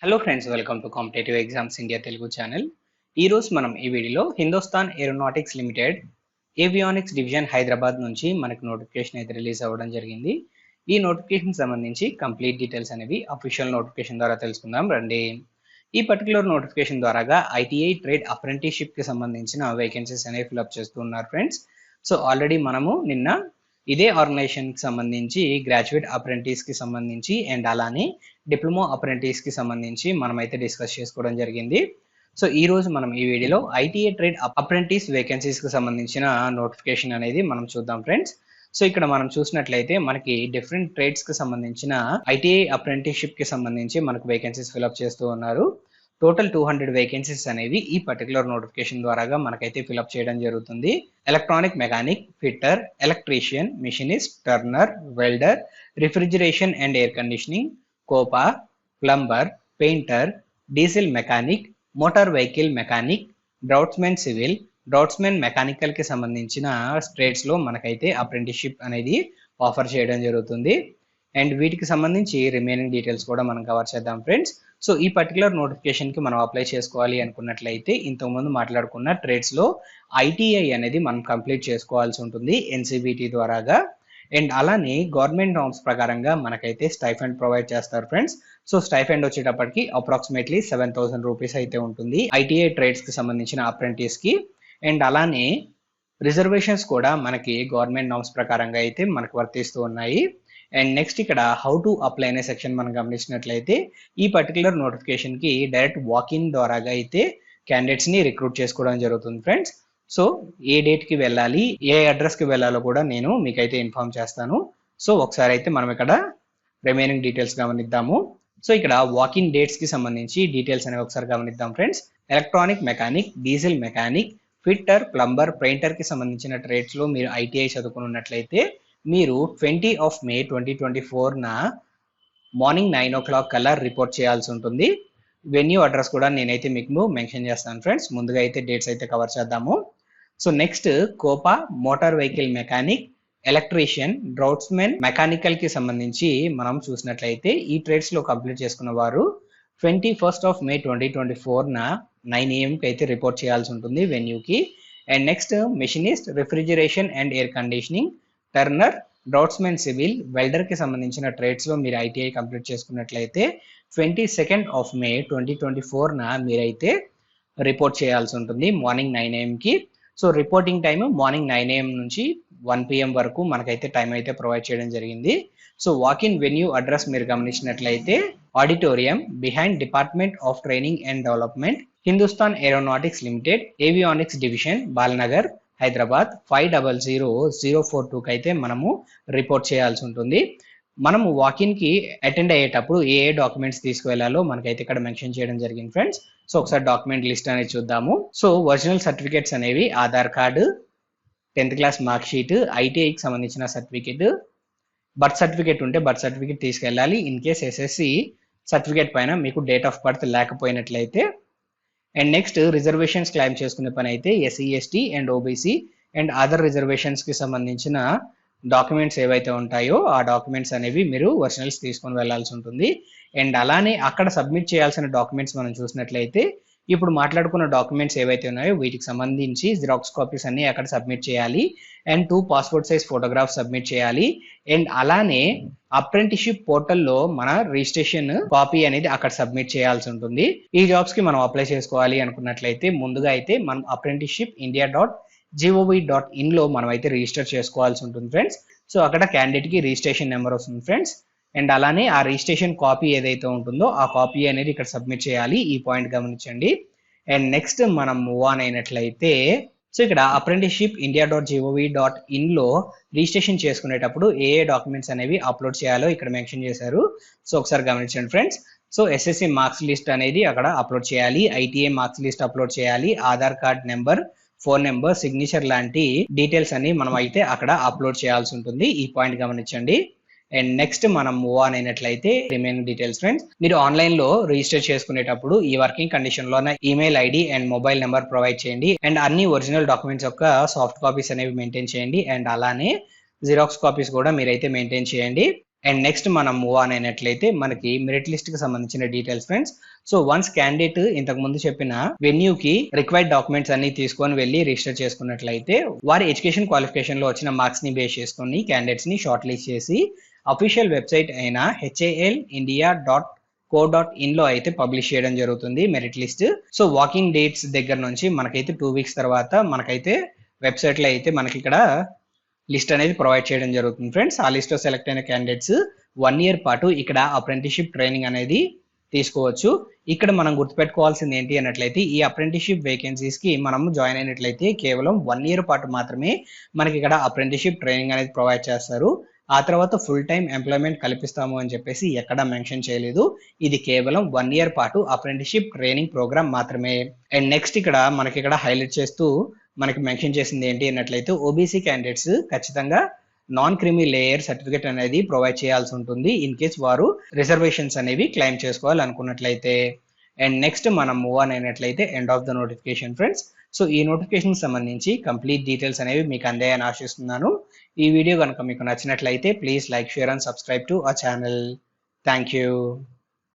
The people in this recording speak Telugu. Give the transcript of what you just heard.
Hello friends, welcome to competitive exams India Telugu channel. ఈ రోజు మనం ఈ వీడియోలో Hindustan aeronautics limited avionics division Hyderabad నుంచి మనకు నోటిఫికేషన్ అయితే రిలీజ్ అవ్వడం జరిగింది. ఈ నోటిఫికేషన్ సంబంధించి కంప్లీట్ డీటెయిల్స్ అనేవి అఫీషియల్ నోటిఫికేషన్ ద్వారా తెలుసుకుందాం రండి. ఈ పర్టికులర్ నోటిఫికేషన్ ద్వారాగా ఐటీఐ ట్రేడ్ అప్రెంటిస్షిప్ కి సంబంధించిన వేకెన్సీస్ అనేవి ఫిల్అప్ చేస్తున్నారు ఫ్రెండ్స్. సో ఆల్రెడీ మనము నిన్న ఇదే ఆర్గనైజేషన్ కి సంబంధించి గ్రాడ్యుయేట్ అప్రెంటిస్ కి సంబంధించి అండ్ అలానే డిప్లొమా అప్రెంటిస్ కి సంబంధించి మనమైతే డిస్కస్ చేసుకోవడం జరిగింది. సో ఈ రోజు మనం ఈ వీడియోలో ఐటీఐ ట్రేడ్ అప్రెంటిస్ వేకెన్సీస్ కి సంబంధించిన నోటిఫికేషన్ అనేది మనం చూద్దాం ఫ్రెండ్స్. సో ఇక్కడ మనం చూసినట్లయితే మనకి డిఫరెంట్ ట్రేడ్స్ కి సంబంధించిన ఐటీఐ అప్రెంటిస్షిప్ కి సంబంధించి మనకు వేకెన్సీస్ ఫిల్అప్ చేస్తూ ఉన్నారు. టోటల్ 200 వేకెన్సీస్ అనేవి ఈ పర్టికులర్ నోటిఫికేషన్ ద్వారాగా మనకైతే ఫిల్అప్ చేయడం జరుగుతుంది. Electronic mechanic, fitter, electrician, machinist, turner, welder, refrigeration and air conditioning, COPA, plumber, painter, diesel mechanic, motor vehicle mechanic, draughtsmen civil, draughtsmen mechanical కి సంబంధించిన ట్రేడ్స్ లో మనకైతే అప్రెంటిస్షిప్ అనేది ఆఫర్ చేయడం జరుగుతుంది. అండ్ వీటికి సంబంధించి రిమైనింగ్ డీటెయిల్స్ కూడా మనం కవర్ చేద్దాం ఫ్రెండ్స్. సో ఈ పర్టికులర్ నోటిఫికేషన్ కి మనం అప్లై చేసుకోవాలి అనుకున్నట్లయితే ఇంతకుముందు మాట్లాడుకున్న ట్రేడ్స్ లో ఐటీఐ అనేది మనం కంప్లీట్ చేసుకోవాల్సి ఉంటుంది ఎన్సిబిటి ద్వారాగా. అండ్ అలానే గవర్నమెంట్ నార్మ్స్ ప్రకారంగా మనకైతే స్టైఫండ్ ప్రొవైడ్ చేస్తారు ఫ్రెండ్స్. సో స్టైఫండ్ వచ్చేటప్పటికి అప్రాక్సిమేట్లీ 7,000 రూపీస్ అయితే ఉంటుంది ఐటీఐ ట్రేడ్స్ కి సంబంధించిన అప్రెంటిస్ కి. అండ్ అలానే రిజర్వేషన్స్ కూడా మనకి గవర్నమెంట్ నార్మ్స్ ప్రకారంగా అయితే మనకు వర్తిస్తూ ఉన్నాయి. అండ్ నెక్స్ట్ ఇక్కడ హౌ టు అప్లై అనే సెక్షన్ మనం గమనించినట్లయితే ఈ పర్టికులర్ నోటిఫికేషన్ కి డైరెక్ట్ వాకిన్ ద్వారాగా అయితే క్యాండిడేట్స్ ని రిక్రూట్ చేసుకోవడం జరుగుతుంది ఫ్రెండ్స్. సో ఏ డేట్ కి వెళ్ళాలి, ఏ అడ్రస్ కి వెళ్ళాలో కూడా నేను మీకైతే ఇన్ఫార్మ్ చేస్తాను. సో ఒకసారి అయితే మనం ఇక్కడ రిమైనింగ్ డీటెయిల్స్ గమనిద్దాము. సో ఇక్కడ వాకిన్ డేట్స్ కి సంబంధించి డీటెయిల్స్ అనేవి ఒకసారి గమనిద్దాం friends. Electronic mechanic, diesel mechanic, fitter, plumber, painter కి సంబంధించిన ట్రేడ్స్ లో మీరు ఐటీఐ చదువుకుని ఉన్నట్లయితే మీరు 20 మే 2024 మార్నింగ్ 9 o'clock కల్లా రిపోర్ట్ చేయాల్సి ఉంటుంది. వెన్యూ అడ్రస్ కూడా నేనైతే మీకు మెన్షన్ చేస్తాను ఫ్రెండ్స్. ముందుగా అయితే డేట్స్ అయితే కవర్ చేద్దాము. So next COPA, motor vehicle mechanic, electrician, draughtsmen mechanical కి సంబంధించి మనం చూసినట్లయితే ఈ ట్రేడ్స్ లో కంప్లీట్ చేసుకున్న వారు 21 మే 2024 9 AM కి అయితే రిపోర్ట్ చేయాల్సి ఉంటుంది వెన్యూకి. And next machinist, refrigeration and air conditioning, turner, draughtsmen civil, welder కి సంబంధించిన ట్రేడ్స్ లో మీరు ఐటీఐ కంప్లీట్ చేసుకున్నట్లయితే 22 మే 2024 మీరైతే రిపోర్ట్ చేయాల్సి ఉంటుంది మార్నింగ్ 9 AM కి. So reporting time morning 9 AM నుంచి 1 PM వరకు మనకైతే టైం అయితే ప్రొవైడ్ చేయడం జరిగింది. సో వాకిన్ వెన్యూ అడ్రస్ మీరు గమనించినట్లయితే auditorium behind department of training and development, Hindustan aeronautics limited, avionics division, Balanagar, Hyderabad 500042 కి అయితే మనము రిపోర్ట్ చేయాల్సి ఉంటుంది. మనము వాకిన్ కి అటెండ్ అయ్యేటప్పుడు ఏ డాక్యుమెంట్స్ తీసుకువెళ్లాలో మనకైతే ఇక్కడ మెన్షన్ చేయడం జరిగింది ఫ్రెండ్స్. సో ఒకసారి డాక్యుమెంట్ లిస్ట్ అనేది చూద్దాము. సో ఒరిజినల్ సర్టిఫికేట్స్ అనేవి Aadhaar card, 10th class mark sheet, ఐటీఐకి సంబంధించిన సర్టిఫికేట్, బర్త్ సర్టిఫికేట్ ఉంటే బర్త్ సర్టిఫికేట్ తీసుకెళ్ళాలి. ఇన్ కేస్ ఎస్ఎస్సి సర్టిఫికేట్ పైన మీకు డేట్ ఆఫ్ బర్త్ లేకపోయినట్లయితే. అండ్ నెక్స్ట్ రిజర్వేషన్స్ క్లైమ్ చేసుకునే పని అయితే SC, ST and OBC and other reservations కి సంబంధించిన డాక్యుమెంట్స్ ఏవైతే ఉంటాయో ఆ డాక్యుమెంట్స్ అనేవి మీరు ఒరిజినల్స్ తీసుకొని వెళ్లాల్సి ఉంటుంది. అండ్ అలానే అక్కడ సబ్మిట్ చేయాల్సిన డాక్యుమెంట్స్ మనం చూసినట్లయితే ఇప్పుడు మాట్లాడుకున్న డాక్యుమెంట్స్ ఏవైతే ఉన్నాయో వీటికి సంబంధించి జిరాక్స్ కాపీస్ అన్ని అక్కడ సబ్మిట్ చేయాలి. And 2 passport size photographs submit చేయాలి. అండ్ అలానే అప్రెంటిస్షిప్ పోర్టల్లో మన రిజిస్ట్రేషన్ కాపీ అనేది అక్కడ సబ్మిట్ చేయాల్సి ఉంటుంది. ఈ జాబ్స్ కి మనం అప్లై చేసుకోవాలి అనుకున్నట్లయితే ముందుగా అయితే మనం apprenticeshipundia.gov.in లో మనం అయితే రిజిస్టర్ చేసుకోవాల్సి ఉంటుంది ఫ్రెండ్స్. సో అక్కడ క్యాండిడేట్ కి రిజిస్ట్రేషన్ నెంబర్ వస్తుంది ఫ్రెండ్స్. అండ్ అలానే ఆ రిజిస్ట్రేషన్ కాపీ ఏదైతే ఉంటుందో ఆ కాపీ అనేది ఇక్కడ సబ్మిట్ చేయాలి. ఈ పాయింట్ గమనించండి. అండ్ నెక్స్ట్ మనం మూవ్ ఆన్ అయినట్లయితే సో ఇక్కడ apprenticeshipundia.gov.in లో రిజిస్ట్రేషన్ చేసుకునేటప్పుడు ఏ డాక్యుమెంట్స్ అనేవి అప్లోడ్ చేయాలో ఇక్కడ మెన్షన్ చేశారు. సో ఒకసారి గమనించండి friends. So SSC marks list అనేది అక్కడ అప్లోడ్ చేయాలి, ఐటీఐ మార్క్స్ లిస్ట్ అప్లోడ్ చేయాలి, Aadhaar card number, phone number, signature లాంటి డీటెయిల్స్ అన్ని మనం అయితే అక్కడ అప్లోడ్ చేయాల్సి ఉంటుంది. ఈ పాయింట్ గమనించండి. అండ్ నెక్స్ట్ మనం మూవ్ ఆన్ అయినట్లయితే రిమైనింగ్ డీటెయిల్స్ ఫ్రెండ్స్. మీరు ఆన్లైన్ లో రిజిస్టర్ చేసుకునేటప్పుడు ఈ వర్కింగ్ కండిషన్ లోన email ID and mobile number provide చేయండి. అండ్ అన్ని ఒరిజినల్ డాక్యుమెంట్స్ యొక్క సాఫ్ట్ కాపీస్ అనేవి మెయింటైన్ చేయండి. అండ్ అలానే జిరాక్స్ కాపీస్ కూడా మీరైతే మెయింటైన్ చేయండి. అండ్ నెక్స్ట్ మనం మూవ్ ఆన్ అయినట్లయితే మనకి మెరిట్ లిస్ట్ కి సంబంధించిన details friends. So once candidate ఇంతకు ముందు చెప్పిన వెన్యూ కి రిక్వైర్డ్ డాక్యుమెంట్స్ అన్ని తీసుకొని వెళ్ళి రిజిస్టర్ చేసుకున్నట్లయితే వారి ఎడ్యుకేషన్ క్వాలిఫికేషన్ లో వచ్చిన మార్క్స్ ని బేస్ చేసుకొని క్యాండిడేట్స్ ని షార్ట్ లిస్ట్ చేసి అఫీషియల్ వెబ్సైట్ అయిన HALindia.co.in లో అయితే పబ్లిష్ చేయడం జరుగుతుంది merit list. So walking dates దగ్గర నుంచి మనకైతే 2 weeks తర్వాత మనకైతే వెబ్సైట్ లో అయితే మనకి ఇక్కడ లిస్ట్ అనేది ప్రొవైడ్ చేయడం జరుగుతుంది ఫ్రెండ్స్. ఆ లిస్ట్ లో సెలెక్ట్ అయిన క్యాండిడేట్స్ 1 year పాటు ఇక్కడ అప్రెంటిస్షిప్ ట్రైనింగ్ అనేది తీసుకోవచ్చు. ఇక్కడ మనం గుర్తుపెట్టుకోవాల్సింది ఏంటి అన్నట్లయితే ఈ అప్రెంటిస్షిప్ వేకెన్సీస్ కి మనం జాయిన్ అయినట్లయితే కేవలం 1 year పాటు మాత్రమే మనకి ఇక్కడ అప్రెంటిస్షిప్ ట్రైనింగ్ అనేది ప్రొవైడ్ చేస్తారు. ఆ తర్వాత ఫుల్ టైం ఎంప్లాయ్మెంట్ కల్పిస్తాము అని చెప్పేసి ఎక్కడ మెన్షన్ చేయలేదు. ఇది కేవలం 1 year పాటు అప్రెంటిస్షిప్ ట్రైనింగ్ ప్రోగ్రామ్ మాత్రమే. అండ్ నెక్స్ట్ ఇక్కడ మనకి ఇక్కడ హైలైట్ చేస్తూ మనకి మెన్షన్ చేసింది ఏంటి అన్నట్లయితే ఓబీసీ క్యాండిడేట్స్ ఖచ్చితంగా నాన్ క్రిమీ లేయర్ సర్టిఫికేట్ అనేది ప్రొవైడ్ చేయాల్సి ఉంటుంది ఇన్ కేస్ వారు రిజర్వేషన్స్ అనేవి క్లెయిమ్ చేసుకోవాలి అనుకున్నట్లయితే. అండ్ నెక్స్ట్ మనం మూవ్ ఆన్ అయినట్లయితే end of the notification friends. So ఈ నోటిఫికేషన్ సంబంధించి కంప్లీట్ డీటెయిల్స్ అనేవి మీకు అందాయని ఆశిస్తున్నాను. ఈ వీడియో కనుక మీకు నచ్చినట్లయితే please like, share and subscribe to our channel. Thank you.